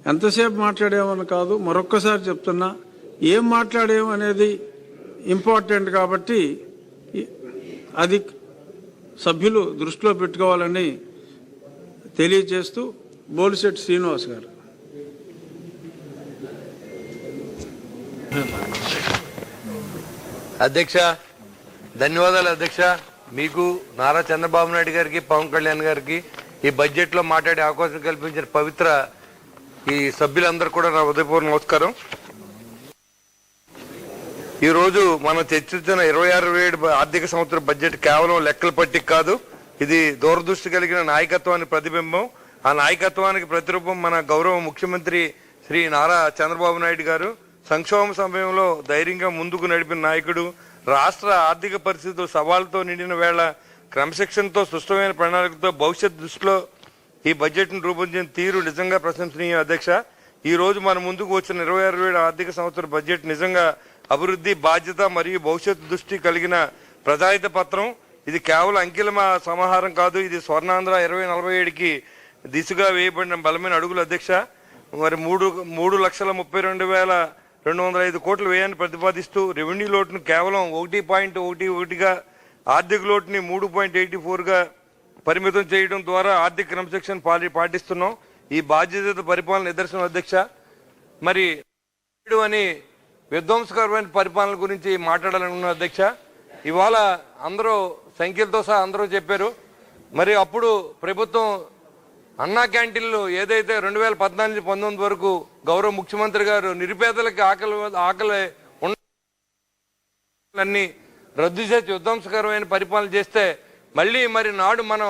ఎంతసేపు మాట్లాడామని కాదు, మరొక్కసారి చెప్తున్నా, ఏం మాట్లాడాము అనేది ఇంపార్టెంట్ కాబట్టి అది సభ్యులు దృష్టిలో పెట్టుకోవాలని తెలియజేస్తూ బోలిశెట్టి శ్రీనివాస్ గారు. అధ్యక్ష, ధన్యవాదాలు అధ్యక్ష. మీకు నారా చంద్రబాబు నాయుడు గారికి, పవన్ కళ్యాణ్ గారికి ఈ బడ్జెట్ లో మాట్లాడే అవకాశం కల్పించిన పవిత్ర ఈ సభ్యులందరూ కూడా నా ఉదయపూర్వ నమస్కారం. ఈ రోజు మనం చర్చించిన 26-27 ఆర్థిక సంవత్సరం బడ్జెట్ కేవలం లెక్కల పట్టిక కాదు, ఇది దూరదృష్టి కలిగిన నాయకత్వానికి ప్రతిబింబం. ఆ నాయకత్వానికి ప్రతిరూపం మన గౌరవ ముఖ్యమంత్రి శ్రీ నారా చంద్రబాబు నాయుడు గారు. సంక్షోభ సమయంలో ధైర్యంగా ముందుకు నడిపిన నాయకుడు. రాష్ట్ర ఆర్థిక పరిస్థితులు సవాళ్లతో నిండిన వేళ క్రమశిక్షణతో స్పష్టమైన ప్రణాళికతో భవిష్యత్ దృష్టిలో ఈ బడ్జెట్ ను రూపొందించిన తీరు నిజంగా ప్రశంసనీయం అధ్యక్ష. ఈ రోజు మన ముందుకు వచ్చిన 26-27 ఆర్థిక సంవత్సరం బడ్జెట్ నిజంగా అభివృద్ధి, బాధ్యత మరియు భవిష్యత్తు దృష్టి కలిగిన ప్రజాహిత పత్రం. ఇది కేవలం అంకెల సమాహారం కాదు, ఇది స్వర్ణాంధ్ర 2047కి దిశగా వేయబడిన బలమైన అడుగులు అధ్యక్ష. మరి 3,32,205 కోట్ల వ్యయాన్ని ప్రతిపాదిస్తూ రెవెన్యూ లోటును కేవలం 1.11గా, ఆర్థిక లోటుని 3.84గా పరిమితం చేయడం ద్వారా ఆర్థిక క్రమశిక్షణ పాటిస్తున్నాం. ఈ బాధ్యత పరిపాలన నిదర్శనం అధ్యక్ష. మరి అని విధ్వంసకరమైన పరిపాలన గురించి మాట్లాడాలనుకున్న అధ్యక్ష. ఇవాళ అందరూ సంఖ్యలతో సహా అందరూ చెప్పారు. మరి అప్పుడు ప్రభుత్వం అన్నా క్యాంటీన్లు ఏదైతే 2014-19 వరకు గౌరవ ముఖ్యమంత్రి గారు నిరుపేదలకి ఆకలి అన్ని రద్దు చేసి విధ్వంసకరమైన పరిపాలన చేస్తే మరి నాడు మనం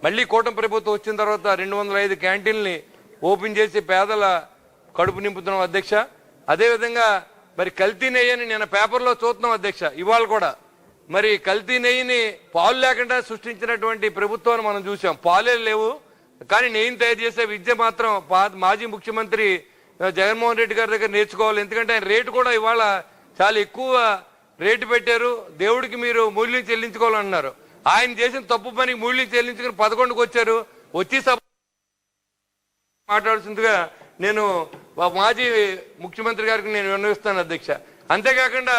మళ్ళీ కూటమి ప్రభుత్వం వచ్చిన తర్వాత 205 క్యాంటీన్ని ఓపెన్ చేసి పేదల కడుపు నింపుతున్నాం అధ్యక్ష. అదేవిధంగా మరి కల్తీ నెయ్యని నేను పేపర్లో చూస్తున్నాం అధ్యక్ష. ఇవాళ కూడా మరి కల్తీ నెయ్యిని పాలు లేకుండా సృష్టించినటువంటి ప్రభుత్వాన్ని మనం చూసాం. పాలే లేవు కానీ నెయ్యిని తయారు చేసే విద్య మాత్రం మాజీ ముఖ్యమంత్రి జగన్మోహన్ రెడ్డి గారి దగ్గర నేర్చుకోవాలి. ఎందుకంటే ఆయన రేటు కూడా ఇవాళ చాలా ఎక్కువ రేటు పెట్టారు. దేవుడికి మీరు మూల్యం చెల్లించుకోవాలన్నారు. ఆయన చేసిన తప్పు పనికి మూల్యం చెల్లించుకుని 11కు వచ్చారు. వచ్చి మాట్లాడుతుందిగా నేను మాజీ ముఖ్యమంత్రి గారికి నేను విన్నవిస్తాను అధ్యక్ష. అంతేకాకుండా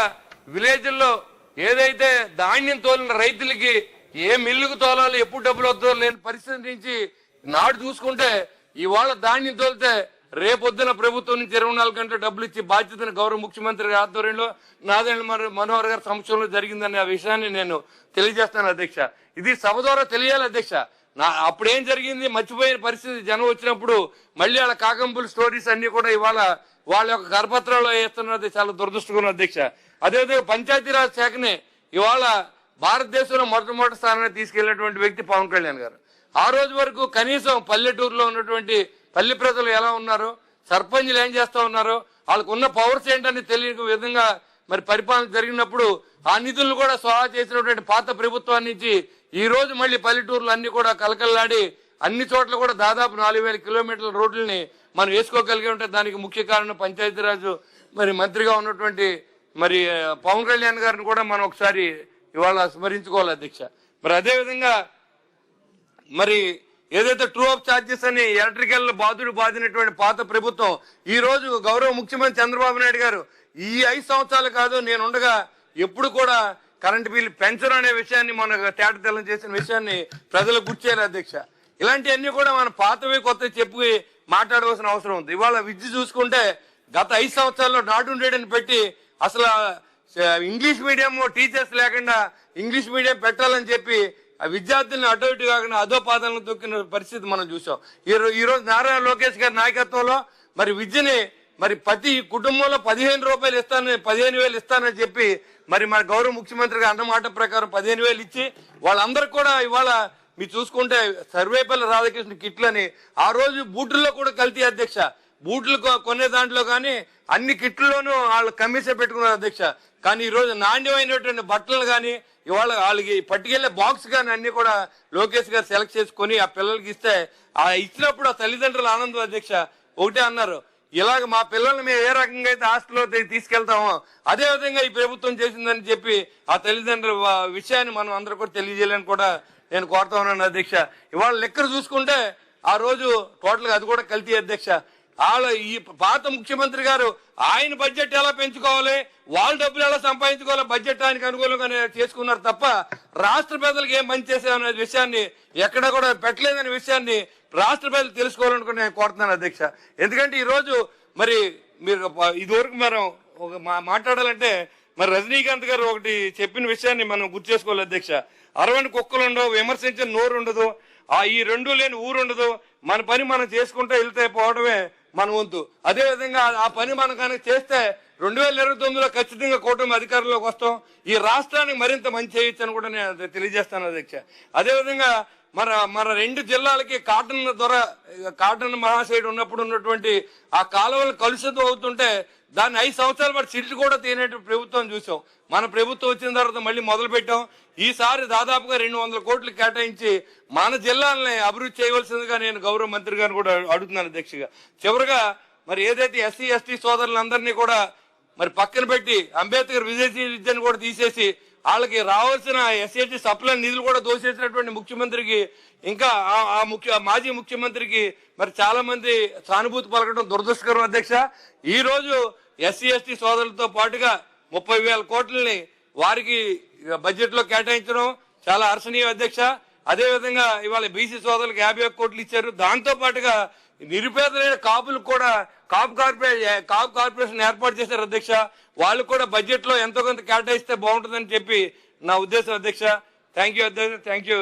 విలేజ్ల్లో ఏదైతే ధాన్యం తోలిన రైతులకి ఏ మిల్లుకు తోలాలి, ఎప్పుడు డబ్బులు వద్దో లేని పరిస్థితి నుంచి నాడు చూసుకుంటే ఇవాళ ధాన్యం తోలితే రేపొద్దున ప్రభుత్వం నుంచి 24 గంటల డబ్బులు ఇచ్చి బాధ్యతను గౌరవ ముఖ్యమంత్రి గారి ఆధ్వర్యంలో నాదెండ్ల మనోహర్ గారి సమక్షంలో జరిగిందనే ఆ విషయాన్ని నేను తెలియజేస్తాను అధ్యక్ష. ఇది సభ ద్వారా తెలియాలి అధ్యక్ష. అప్పుడేం జరిగింది మర్చిపోయిన పరిస్థితి జనం వచ్చినప్పుడు మళ్ళీ వాళ్ళ కాకంబుల్ స్టోరీస్ అన్ని కూడా ఇవాళ వాళ్ళ యొక్క కరపత్రాల్లో వేస్తున్నది చాలా దురదృష్టకరం అధ్యక్ష. అదేవిధంగా పంచాయతీరాజ్ శాఖని ఇవాళ భారతదేశంలో మొట్టమొదటి స్థానాన్ని తీసుకెళ్లినటువంటి వ్యక్తి పవన్ కళ్యాణ్ గారు. ఆ రోజు వరకు కనీసం పల్లెటూరులో ఉన్నటువంటి పల్లె ప్రజలు ఎలా ఉన్నారు, సర్పంచ్లు ఏం చేస్తా ఉన్నారు, వాళ్ళకు ఉన్న పవర్స్ ఏంటని తెలియని విధంగా మరి పరిపాలన జరిగినప్పుడు ఆ నిధులను కూడా స్వాహా చేసినటువంటి పాత ప్రభుత్వాన్ని నుంచి ఈ రోజు మళ్ళీ పల్లెటూర్లు అన్ని కూడా కలకల్లాడి అన్ని చోట్ల కూడా దాదాపు 4,000 కిలోమీటర్ల రోడ్లని మనం వేసుకోగలిగి ఉంటే దానికి ముఖ్య కారణం పంచాయతీరాజు మరి మంత్రిగా ఉన్నటువంటి మరి పవన్ కళ్యాణ్ గారిని కూడా మనం ఒకసారి ఇవాళ స్మరించుకోవాలి అధ్యక్ష. మరి అదేవిధంగా మరి ఏదైతే ట్రూ ఆఫ్ ఛార్జెస్ అని ఎలక్ట్రికల్ బాధినటువంటి పాత ప్రభుత్వం ఈ రోజు గౌరవ ముఖ్యమంత్రి చంద్రబాబు నాయుడు గారు ఈ 5 సంవత్సరాలు కాదు నేనుండగా ఎప్పుడు కూడా కరెంటు బిల్లు పెంచడం అనే విషయాన్ని మన తేటతెల్లం చేసిన విషయాన్ని ప్రజలకు గుర్తు చేయాలి అధ్యక్ష. ఇలాంటివన్నీ కూడా మన పాతవి కొత్త చెప్పి మాట్లాడవలసిన అవసరం ఉంది. ఇవాళ విద్య చూసుకుంటే గత 5 సంవత్సరాల్లో నాటు ఉండేడని పెట్టి అసలు ఇంగ్లీష్ మీడియం టీచర్స్ లేకుండా ఇంగ్లీష్ మీడియం పెట్టాలని చెప్పి ఆ విద్యార్థులను అటు ఇటు కాకుండా అధోపాదాలను తొక్కిన పరిస్థితి మనం చూసాం. ఈ రోజు నారా లోకేష్ గారి నాయకత్వంలో మరి విద్యని మరి ప్రతి కుటుంబంలో 15 రూపాయలు ఇస్తానని 15,000 ఇస్తానని చెప్పి మరి మన గౌరవ ముఖ్యమంత్రి గారు అన్నమాట ప్రకారం 15,000 ఇచ్చి వాళ్ళందరూ కూడా ఇవాళ మీరు చూసుకుంటే సర్వేపల్లి రాధాకృష్ణ కిట్లని ఆ రోజు బూట్లలో కూడా కల్తీ అధ్యక్ష. బూట్లు కొనే దాంట్లో కానీ అన్ని కిట్లలోనూ వాళ్ళు కమిషన్ పెట్టుకున్నారు అధ్యక్ష. కానీ ఈ రోజు నాణ్యమైనటువంటి బట్టలు కానీ ఇవాళ వాళ్ళకి పట్టుకెళ్లే బాక్స్ కానీ అన్ని కూడా లోకేష్ గారు సెలెక్ట్ చేసుకుని ఆ పిల్లలకి ఇస్తే ఆ ఇచ్చినప్పుడు ఆ తల్లిదండ్రుల ఆనందం అధ్యక్ష. ఒకటే అన్నారు, ఇలాగ మా పిల్లల్ని మేము ఏ రకంగా అయితే హాస్టల్లో తీసుకెళ్తామో అదే విధంగా ఈ ప్రభుత్వం చేసిందని చెప్పి ఆ తల్లిదండ్రుల విషయాన్ని మనం అందరూ కూడా తెలియజేయాలని కూడా నేను కోరుతా ఉన్నాను అధ్యక్ష. ఇవాళ లెక్కలు చూసుకుంటే ఆ రోజు టోటల్ గా అది కూడా కల్తీ అధ్యక్ష. వాళ్ళ ఈ పాత ముఖ్యమంత్రి గారు ఆయన బడ్జెట్ ఎలా పెంచుకోవాలి, వాళ్ళ డబ్బులు ఎలా సంపాదించుకోవాలి, బడ్జెట్ ఆయనకు అనుకూలంగానే చేసుకున్నారు తప్ప రాష్ట్ర ప్రజలకు ఏం మంచి చేశామనే విషయాన్ని ఎక్కడ కూడా పెట్టలేదనే విషయాన్ని రాష్ట్ర ప్రజలు తెలుసుకోవాలనుకుని నేను కోరుతున్నాను అధ్యక్ష. ఎందుకంటే ఈ రోజు మరి మీరు ఇదివరకు మనం ఒక మాట్లాడాలంటే మరి రజనీకాంత్ గారు ఒకటి చెప్పిన విషయాన్ని మనం గుర్తు చేసుకోవాలి అధ్యక్ష. 60 కుక్కలు ఉండవు, విమర్శించిన నోరు ఉండదు, ఈ రెండు లేని ఊరు ఉండదు, మన పని మనం చేసుకుంటూ వెళ్తే పోవడమే మన వంతు. అదే విధంగా ఆ పని మనం కనుక చేస్తే 2029లో ఖచ్చితంగా కూటమి అధికారంలోకి వస్తాం, ఈ రాష్ట్రానికి మరింత మంచి చేయొచ్చు అని కూడా నేను తెలియజేస్తాను అధ్యక్ష. అదేవిధంగా మన 2 జిల్లాలకి కాటన్ మహాశయుడు ఉన్నప్పుడు ఉన్నటువంటి ఆ కాలువలు కలుషితం అవుతుంటే దాన్ని 5 సంవత్సరాల పాటు సిట్లు కూడా తీనేటి ప్రభుత్వం చూసాం. మన ప్రభుత్వం వచ్చిన తర్వాత మళ్ళీ మొదలు పెట్టాం. ఈసారి దాదాపుగా 200 కోట్లు కేటాయించి మన జిల్లాలని అభివృద్ధి చేయవలసిందిగా నేను గౌరవ మంత్రి గారిని కూడా అడుగుతున్నాను అధ్యక్షగా. చివరిగా మరి ఏదైతే ఎస్సీ ఎస్టీ సోదరులందరినీ కూడా మరి పక్కన పెట్టి అంబేద్కర్ విదేశీ విద్యను కూడా తీసేసి వాళ్ళకి రావాల్సిన ఎస్సీ సప్లై నిధులు కూడా దోసేసినటువంటి ముఖ్యమంత్రికి, ఇంకా మాజీ ముఖ్యమంత్రికి మరి చాలా మంది సానుభూతి పలకడం దురదృష్టకరం అధ్యక్ష. ఈ రోజు ఎస్సీ ఎస్టీ సోదరులతో పాటుగా 30,000 కోట్లని వారికి బడ్జెట్ లో కేటాయించడం చాలా హర్షణీయం అధ్యక్ష. అదే విధంగా ఇవాళ బీసీ సోదరులకు 51 కోట్లు ఇచ్చారు. దాంతో పాటుగా నిరుపేదలైన కాపులకు కూడా కాపు కార్పొరేషన్ ఏర్పాటు చేశారు అధ్యక్ష. వాళ్ళు కూడా బడ్జెట్ లో ఎంతో కొంత కేటాయిస్తే బాగుంటుందని చెప్పి నా ఉద్దేశం అధ్యక్ష. థ్యాంక్ యూ అధ్యక్ష. Thank you.